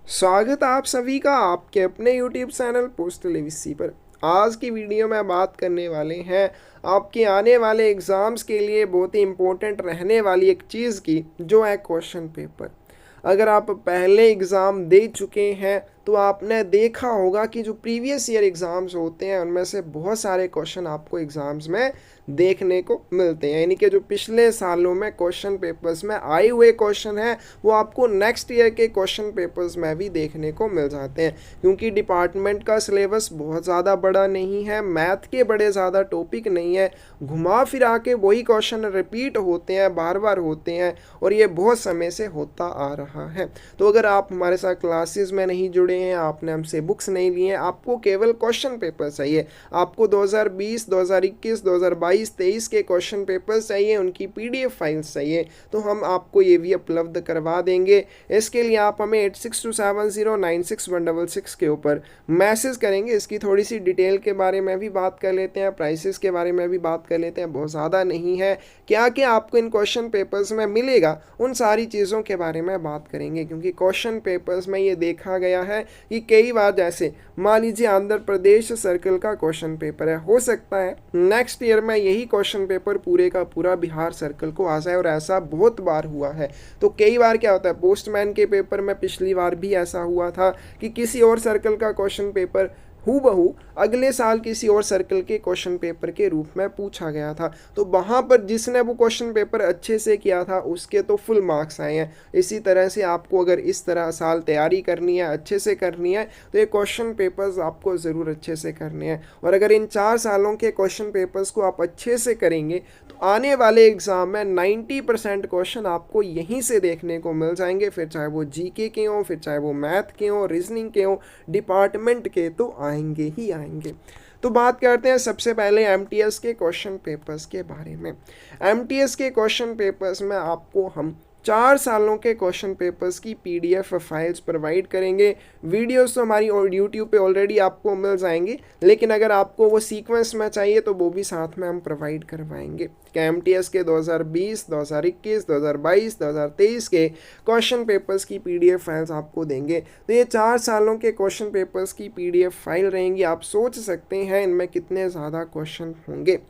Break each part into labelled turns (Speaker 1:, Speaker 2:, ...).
Speaker 1: स्वागत है आप सभी का आपके अपने YouTube चैनल पोस्टल एवीसी पर। आज की वीडियो में बात करने वाले हैं आपके आने वाले एग्ज़ाम्स के लिए बहुत ही इम्पोर्टेंट रहने वाली एक चीज़ की, जो है क्वेश्चन पेपर। अगर आप पहले एग्ज़ाम दे चुके हैं तो आपने देखा होगा कि जो प्रीवियस ईयर एग्ज़ाम्स होते हैं उनमें से बहुत सारे क्वेश्चन आपको एग्ज़ाम्स में देखने को मिलते हैं, यानी कि जो पिछले सालों में क्वेश्चन पेपर्स में आए हुए क्वेश्चन हैं वो आपको नेक्स्ट ईयर के क्वेश्चन पेपर्स में भी देखने को मिल जाते हैं। क्योंकि डिपार्टमेंट का सिलेबस बहुत ज़्यादा बड़ा नहीं है, मैथ के बड़े ज़्यादा टॉपिक नहीं है, घुमा फिरा के वही क्वेश्चन रिपीट होते हैं, बार बार होते हैं और ये बहुत समय से होता आ रहा है। तो अगर आप हमारे साथ क्लासेस में नहीं जुड़े हैं, आपने हमसे बुक्स नहीं लिए हैं, आपको केवल क्वेश्चन पेपर चाहिए, आपको 2020, 2021, 2022, 23 के क्वेश्चन पेपर चाहिए, उनकी पीडीएफ फाइल्स चाहिए, तो हम आपको ये भी उपलब्ध करवा देंगे। इसके लिए आप हमें 8627096166 के ऊपर मैसेज करेंगे। इसकी थोड़ी सी डिटेल के बारे में भी बात कर लेते हैं, प्राइसेस के बारे में भी बात कर लेते हैं, बहुत ज़्यादा नहीं है, क्या क्या आपको इन क्वेश्चन पेपर्स में मिलेगा उन सारी चीज़ों के बारे में बात करेंगे। क्योंकि क्वेश्चन पेपर्स में ये देखा गया है कि कई बार, जैसे मान लीजिए आंध्र प्रदेश सर्कल का क्वेश्चन पेपर है, हो सकता है नेक्स्ट ईयर में यही क्वेश्चन पेपर पूरे का पूरा बिहार सर्कल को आ जाए, और ऐसा बहुत बार हुआ है। तो कई बार क्या होता है, पोस्टमैन के पेपर में पिछली बार भी ऐसा हुआ था कि किसी और सर्कल का क्वेश्चन पेपर हूबहू अगले साल किसी और सर्कल के क्वेश्चन पेपर के रूप में पूछा गया था। तो वहाँ पर जिसने वो क्वेश्चन पेपर अच्छे से किया था उसके तो फुल मार्क्स आए हैं। इसी तरह से आपको अगर इस तरह साल तैयारी करनी है, अच्छे से करनी है, तो ये क्वेश्चन पेपर्स आपको ज़रूर अच्छे से करने हैं। और अगर इन 4 सालों के क्वेश्चन पेपर्स को आप अच्छे से करेंगे तो आने वाले एग्ज़ाम में 90% क्वेश्चन आपको यहीं से देखने को मिल जाएंगे, फिर चाहे वो जीके के हों, फिर चाहे वो मैथ के हों, रीजनिंग के हों, डिपार्टमेंट के, तो आएंगे ही आएंगे। तो बात करते हैं सबसे पहले एमटीएस के क्वेश्चन पेपर्स के बारे में। एमटीएस के क्वेश्चन पेपर्स में आपको हम 4 सालों के क्वेश्चन पेपर्स की पीडीएफ फाइल्स प्रोवाइड करेंगे। वीडियोस तो हमारी और यूट्यूब पे ऑलरेडी आपको मिल जाएंगी, लेकिन अगर आपको वो सीक्वेंस में चाहिए तो वो भी साथ में हम प्रोवाइड करवाएंगे। क्या एमटीएस के 2020, 2021, 2022, 2023 के क्वेश्चन पेपर्स की पीडीएफ फाइल्स आपको देंगे। तो ये 4 सालों के क्वेश्चन पेपर्स की पीडीएफ फाइल रहेंगी। आप सोच सकते हैं इनमें कितने ज़्यादा क्वेश्चन होंगे।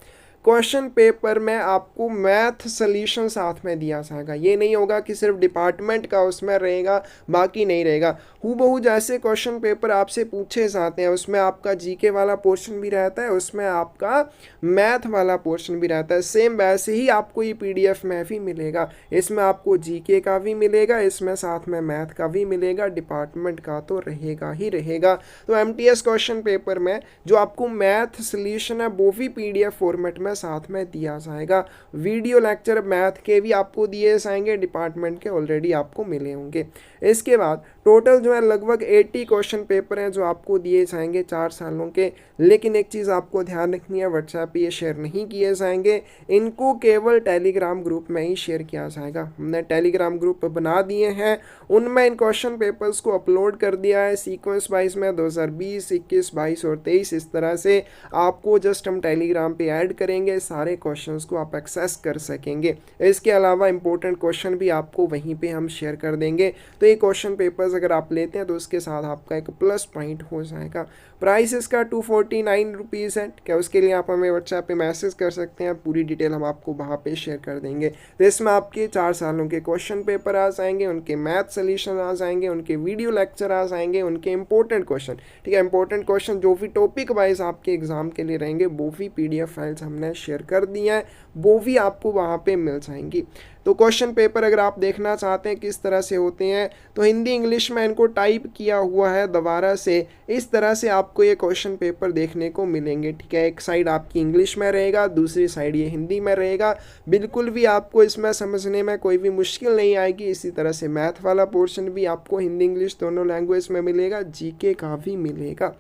Speaker 1: क्वेश्चन पेपर में आपको मैथ सॉल्यूशन साथ में दिया जाएगा। ये नहीं होगा कि सिर्फ डिपार्टमेंट का उसमें रहेगा बाकी नहीं रहेगा। हूबहू जैसे क्वेश्चन पेपर आपसे पूछे जाते हैं उसमें आपका जीके वाला पोर्शन भी रहता है, उसमें आपका मैथ वाला पोर्शन भी रहता है, सेम वैसे ही आपको ये पीडीएफ में भी मिलेगा। इसमें आपको जीके का भी मिलेगा, इसमें साथ में मैथ का भी मिलेगा, डिपार्टमेंट का तो रहेगा ही रहेगा। तो एमटीएस क्वेश्चन पेपर में जो आपको मैथ सॉल्यूशन है वो भी पीडीएफ फॉर्मेट में साथ में दिया जाएगा। वीडियो लेक्चर मैथ के भी आपको दिए जाएंगे, डिपार्टमेंट के ऑलरेडी आपको मिले होंगे। इसके बाद टोटल जो है लगभग 80 क्वेश्चन पेपर हैं जो आपको दिए जाएंगे 4 सालों के। लेकिन एक चीज़ आपको ध्यान रखनी है, व्हाट्सएप पे ये शेयर नहीं किए जाएंगे, इनको केवल टेलीग्राम ग्रुप में ही शेयर किया जाएगा। हमने टेलीग्राम ग्रुप बना दिए हैं, उनमें इन क्वेश्चन पेपर्स को अपलोड कर दिया है सीक्वेंस वाइज में 2020, 21, 22 और 23। इस तरह से आपको जस्ट हम टेलीग्राम पे ऐड करेंगे, सारे क्वेश्चंस को आप एक्सेस कर सकेंगे। इसके अलावा इंपॉर्टेंट क्वेश्चन भी आपको वहीं पे हम शेयर कर देंगे। तो ये क्वेश्चन पेपर्स अगर आप लेते हैं तो उसके साथ आपका एक प्लस पॉइंट हो जाएगा। प्राइस इसका 249 रुपीज़ है। क्या उसके लिए आप हमें व्हाट्सएप पे मैसेज कर सकते हैं, पूरी डिटेल हम आपको वहाँ पे शेयर कर देंगे। तो इसमें आपके 4 सालों के क्वेश्चन पेपर आ जाएंगे, उनके मैथ सोल्यूशन आ जाएंगे, उनके वीडियो लेक्चर आ जाएंगे, उनके इंपॉर्टेंट क्वेश्चन, ठीक है, इंपॉर्टेंट क्वेश्चन जो भी टॉपिक वाइज आपके एग्जाम के लिए रहेंगे वो भी पीडीएफ फाइल्स हमने शेयर कर दी हैं, वो भी आपको वहाँ पे मिल जाएंगी। तो क्वेश्चन पेपर अगर आप देखना चाहते हैं किस तरह से होते हैं तो हिंदी इंग्लिश में इनको टाइप किया हुआ है दोबारा से, इस तरह से आपको ये क्वेश्चन पेपर देखने को मिलेंगे, ठीक है। एक साइड आपकी इंग्लिश में रहेगा, दूसरी साइड ये हिंदी में रहेगा। बिल्कुल भी आपको इसमें समझने में कोई भी मुश्किल नहीं आएगी। इसी तरह से मैथ वाला पोर्शन भी आपको हिंदी इंग्लिश दोनों लैंग्वेज में मिलेगा, जीके का भी मिलेगा।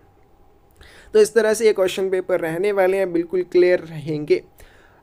Speaker 1: तो इस तरह से ये क्वेश्चन पेपर रहने वाले हैं, बिल्कुल क्लियर रहेंगे।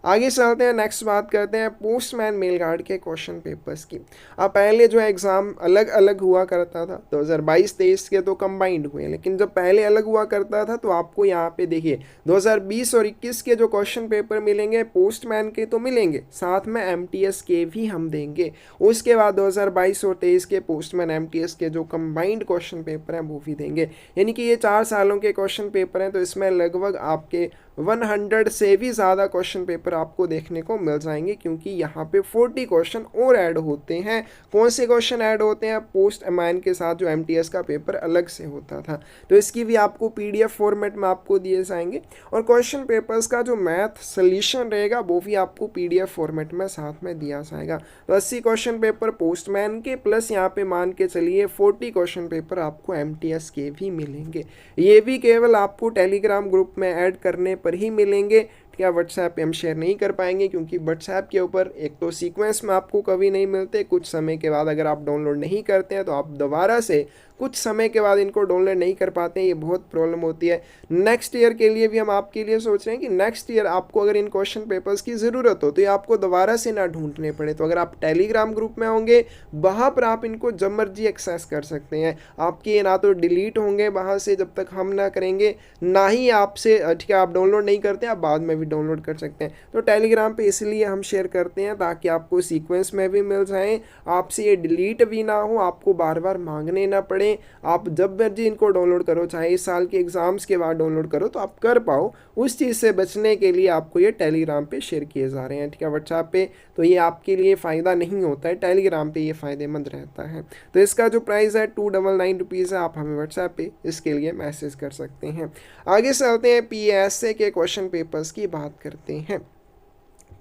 Speaker 1: आगे चलते हैं, नेक्स्ट बात करते हैं पोस्टमैन मेल गार्ड के क्वेश्चन पेपर्स की। अब पहले जो है एग्ज़ाम अलग अलग हुआ करता था, 2022-23 के तो कंबाइंड हुए, लेकिन जब पहले अलग हुआ करता था तो आपको यहाँ पे देखिए 2020 और 21 के जो क्वेश्चन पेपर मिलेंगे पोस्टमैन के तो मिलेंगे, साथ में एमटीएस के भी हम देंगे। उसके बाद 2022 और 23 के पोस्टमैन एमटीएस के जो कंबाइंड क्वेश्चन पेपर हैं वो भी देंगे। यानी कि ये 4 सालों के क्वेश्चन पेपर हैं, तो इसमें लगभग आपके 100 से भी ज़्यादा क्वेश्चन पेपर आपको देखने को मिल जाएंगे, क्योंकि यहाँ पे 40 क्वेश्चन और ऐड होते हैं। कौन से क्वेश्चन ऐड होते हैं? पोस्ट एमआईएन के साथ जो एमटीएस का पेपर अलग से होता था, तो इसकी भी आपको पीडीएफ फॉर्मेट में आपको दिए जाएंगे। और क्वेश्चन पेपर्स का जो मैथ सोल्यूशन रहेगा वो भी आपको पीडीएफ फॉर्मेट में साथ में दिया जाएगा। तो 80 क्वेश्चन पेपर पोस्टमैन के, प्लस यहाँ पे मान के चलिए 40 क्वेश्चन पेपर आपको एमटीएस के भी मिलेंगे। ये भी केवल आपको टेलीग्राम ग्रुप में ऐड करने पर ही मिलेंगे। क्या व्हाट्सएप पे हम शेयर नहीं कर पाएंगे, क्योंकि व्हाट्सएप के ऊपर एक तो सीक्वेंस में आपको कभी नहीं मिलते, कुछ समय के बाद अगर आप डाउनलोड नहीं करते हैं तो आप दोबारा से कुछ समय के बाद इनको डाउनलोड नहीं कर पाते हैं, ये बहुत प्रॉब्लम होती है। नेक्स्ट ईयर के लिए भी हम आपके लिए सोच रहे हैं कि नेक्स्ट ईयर आपको अगर इन क्वेश्चन पेपर्स की ज़रूरत हो तो ये आपको दोबारा से ना ढूंढने पड़े, तो अगर आप टेलीग्राम ग्रुप में होंगे वहाँ पर आप इनको जब मर्जी एक्सेस कर सकते हैं। आपके ये ना तो डिलीट होंगे वहाँ से जब तक हम ना करेंगे, ना ही आपसे ठीक है आप डाउनलोड नहीं करते, आप बाद में भी डाउनलोड कर सकते हैं। तो टेलीग्राम पे इसलिए हम शेयर करते हैं ताकि आपको सीक्वेंस में भी मिल जाए, आपसे ये डिलीट भी ना हो, आपको बार बार मांगने ना पड़े। आप जब मर्जी इनको डाउनलोड करो, चाहे इस साल के एग्ज़ाम्स के बाद डाउनलोड करो, तो आप कर पाओ। उस चीज़ से बचने के लिए आपको ये टेलीग्राम पे शेयर किए जा रहे हैं, ठीक है। व्हाट्सएप पे तो ये आपके लिए फ़ायदा नहीं होता है, टेलीग्राम पे ये फ़ायदेमंद रहता है। तो इसका जो प्राइस है 299 रुपीज़ है, आप हमें व्हाट्सएप पे इसके लिए मैसेज कर सकते हैं। आगे चलते हैं पीएसए के क्वेश्चन पेपर्स की बात करते हैं।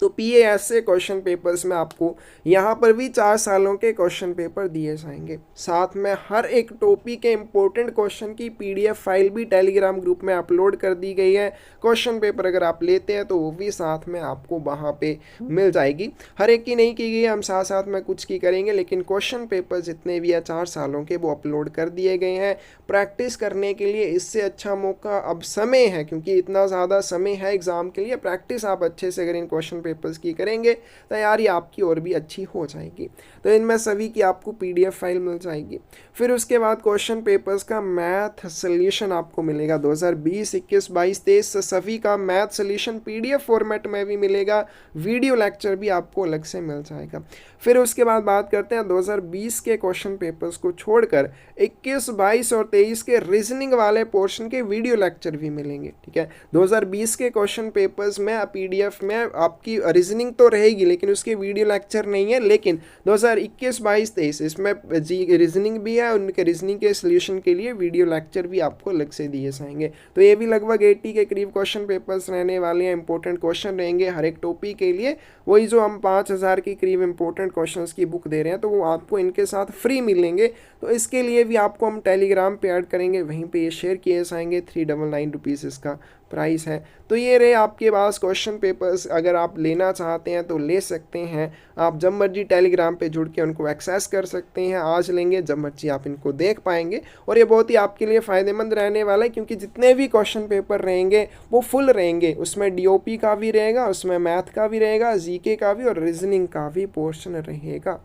Speaker 1: तो पीएसए क्वेश्चन पेपर्स में आपको यहाँ पर भी 4 सालों के क्वेश्चन पेपर दिए जाएंगे, साथ में हर एक टॉपिक के इम्पोर्टेंट क्वेश्चन की पीडीएफ फाइल भी टेलीग्राम ग्रुप में अपलोड कर दी गई है। क्वेश्चन पेपर अगर आप लेते हैं तो वो भी साथ में आपको वहाँ पे मिल जाएगी। हर एक की नहीं की गई है, हम साथ साथ में कुछ की करेंगे, लेकिन क्वेश्चन पेपर जितने भी है 4 सालों के वो अपलोड कर दिए गए हैं। प्रैक्टिस करने के लिए इससे अच्छा मौका अब समय है, क्योंकि इतना ज़्यादा समय है एग्ज़ाम के लिए। प्रैक्टिस आप अच्छे से अगर इन क्वेश्चन पेपर्स की करेंगे, तैयारी आपकी और भी अच्छी हो जाएगी। तो इनमें सभी की आपको पीडीएफ फाइल मिल जाएगी। फिर उसके बाद क्वेश्चन पेपर्स का मैथ सोल्यूशन आपको मिलेगा 2020, 21, 22, 23 सभी का मैथ सोल्यूशन पीडीएफ फॉर्मेट में भी मिलेगा। वीडियो लेक्चर भी आपको अलग से मिल जाएगा। फिर उसके बाद बात करते हैं 2020 के क्वेश्चन पेपर्स को छोड़कर 21, 22 और 23 के रीजनिंग वाले पोर्शन के वीडियो लेक्चर भी मिलेंगे, ठीक है। 2020 के क्वेश्चन पेपर्स में पीडीएफ में आपकी रीजनिंग तो रहेगी, लेकिन उसके वीडियो लेक्चर नहीं है। लेकिन 2021, 22, 23 इसमें रीजनिंग भी है, उनके रीजनिंग के सोल्यूशन के लिए वीडियो लेक्चर भी आपको अलग से दिए जाएंगे। तो ये भी लगभग 80 के करीब क्वेश्चन पेपर्स रहने वाले हैं। इंपॉर्टेंट क्वेश्चन रहेंगे हर एक टॉपिक के लिए। वही जो हम 5000 के करीब इंपॉर्टेंट क्वेश्चंस की बुक दे रहे हैं, तो वो आपको इनके साथ फ्री मिलेंगे। तो इसके लिए भी आपको हम टेलीग्राम पे ऐड करेंगे, वहीं पे ये शेयर किए जाएंगे। 399 रुपीज़ इसका प्राइस है। तो ये रहे आपके पास क्वेश्चन पेपर्स, अगर आप लेना चाहते हैं तो ले सकते हैं। आप जब मर्जी टेलीग्राम पे जुड़ के उनको एक्सेस कर सकते हैं। आज लेंगे, जब मर्जी आप इनको देख पाएंगे। और ये बहुत ही आपके लिए फ़ायदेमंद रहने वाला है, क्योंकि जितने भी क्वेश्चन पेपर रहेंगे वो फुल रहेंगे। उसमें डीओपी का भी रहेगा, उसमें मैथ का भी रहेगा, जीके का भी और रीजनिंग का भी पोर्शन रहेगा।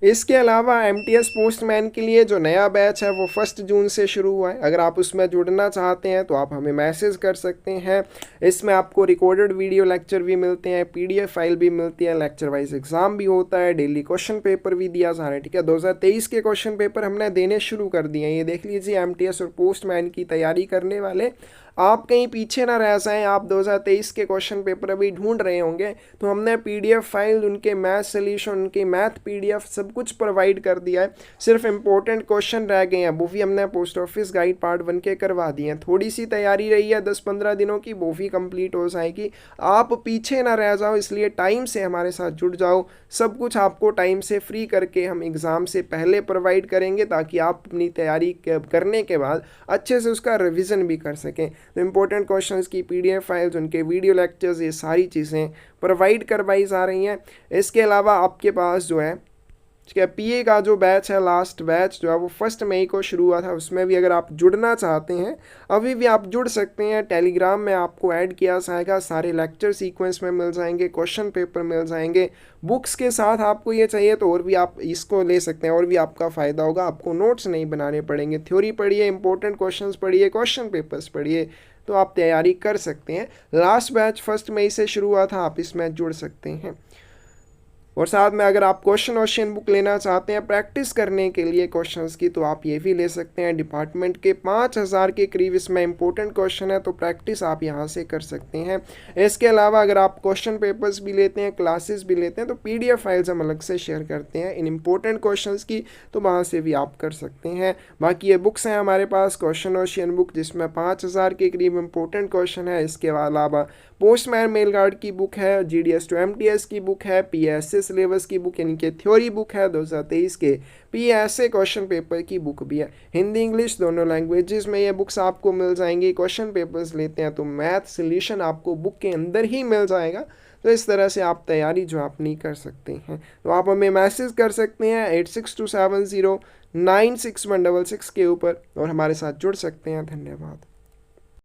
Speaker 1: इसके अलावा एमटीएस पोस्टमैन के लिए जो नया बैच है वो 1 जून से शुरू हुआ है। अगर आप उसमें जुड़ना चाहते हैं तो आप हमें मैसेज कर सकते हैं। इसमें आपको रिकॉर्डेड वीडियो लेक्चर भी मिलते हैं, पीडीएफ फाइल भी मिलती है, लेक्चर वाइज एग्जाम भी होता है, डेली क्वेश्चन पेपर भी दिया जा रहा है, ठीक है। 2023 के क्वेश्चन पेपर हमने देने शुरू कर दिए हैं। ये देख लीजिए, एमटीएस और पोस्टमैन की तैयारी करने वाले आप कहीं पीछे ना रह जाएं। आप 2023 के क्वेश्चन पेपर अभी ढूंढ रहे होंगे, तो हमने पीडीएफ फाइल, उनके मैथ सोल्यूशन, उनके मैथ पीडीएफ सब कुछ प्रोवाइड कर दिया है। सिर्फ इंपॉर्टेंट क्वेश्चन रह गए हैं, वो भी हमने पोस्ट ऑफिस गाइड पार्ट 1 के करवा दिए हैं। थोड़ी सी तैयारी रही है 10-15 दिनों की, वो भी कंप्लीट हो जाएगी। आप पीछे ना रह जाओ, इसलिए टाइम से हमारे साथ जुड़ जाओ। सब कुछ आपको टाइम से फ्री करके हम एग्ज़ाम से पहले प्रोवाइड करेंगे, ताकि आप अपनी तैयारी करने के बाद अच्छे से उसका रिविज़न भी कर सकें। तो इम्पोर्टेंट क्वेश्चंस की पीडीएफ फाइल्स, उनके वीडियो लेक्चर्स, ये सारी चीज़ें प्रोवाइड करवाई जा रही हैं। इसके अलावा आपके पास जो है ठीक है। पीए का जो बैच है, लास्ट बैच जो है वो 1 मई को शुरू हुआ था, उसमें भी अगर आप जुड़ना चाहते हैं अभी भी आप जुड़ सकते हैं। टेलीग्राम में आपको ऐड किया जाएगा, सारे लेक्चर सीक्वेंस में मिल जाएंगे, क्वेश्चन पेपर मिल जाएंगे। बुक्स के साथ आपको ये चाहिए तो और भी आप इसको ले सकते हैं, और भी आपका फ़ायदा होगा, आपको नोट्स नहीं बनाने पड़ेंगे। थ्योरी पढ़िए, इंपॉर्टेंट क्वेश्चंस पढ़िए, क्वेश्चन पेपर्स पढ़िए, तो आप तैयारी कर सकते हैं। लास्ट बैच 1 मई से शुरू हुआ था, आप इसमें जुड़ सकते हैं। और साथ में अगर आप क्वेश्चन बुक लेना चाहते हैं प्रैक्टिस करने के लिए क्वेश्चंस की, तो आप ये भी ले सकते हैं। डिपार्टमेंट के 5000 के करीब इसमें इंपॉर्टेंट क्वेश्चन है, तो प्रैक्टिस आप यहाँ से कर सकते हैं। इसके अलावा अगर आप क्वेश्चन पेपर्स भी लेते हैं, क्लासेस भी लेते हैं, तो PDF फाइल्स हम अलग से शेयर करते हैं इन इंपॉर्टेंट क्वेश्चन की, तो वहाँ से भी आप कर सकते हैं। बाकी ये बुक्स हैं हमारे पास, क्वेश्चन बुक जिसमें 5000 के करीब इंपॉर्टेंट क्वेश्चन है। इसके अलावा पोस्टमैन मेल गार्ड की बुक है, GDS to MTS की बुक है, PSA सिलेबस की बुक यानी कि थ्योरी बुक है 2023 के, PSA क्वेश्चन पेपर की बुक भी है। हिंदी इंग्लिश दोनों लैंग्वेजेस में ये बुक्स आपको मिल जाएंगी। क्वेश्चन पेपर्स लेते हैं तो मैथ सोल्यूशन आपको बुक के अंदर ही मिल जाएगा। तो इस तरह से आप तैयारी जो अपनी कर सकते हैं। तो आप हमें मैसेज कर सकते हैं 8627096166 के ऊपर और हमारे साथ जुड़ सकते हैं। धन्यवाद।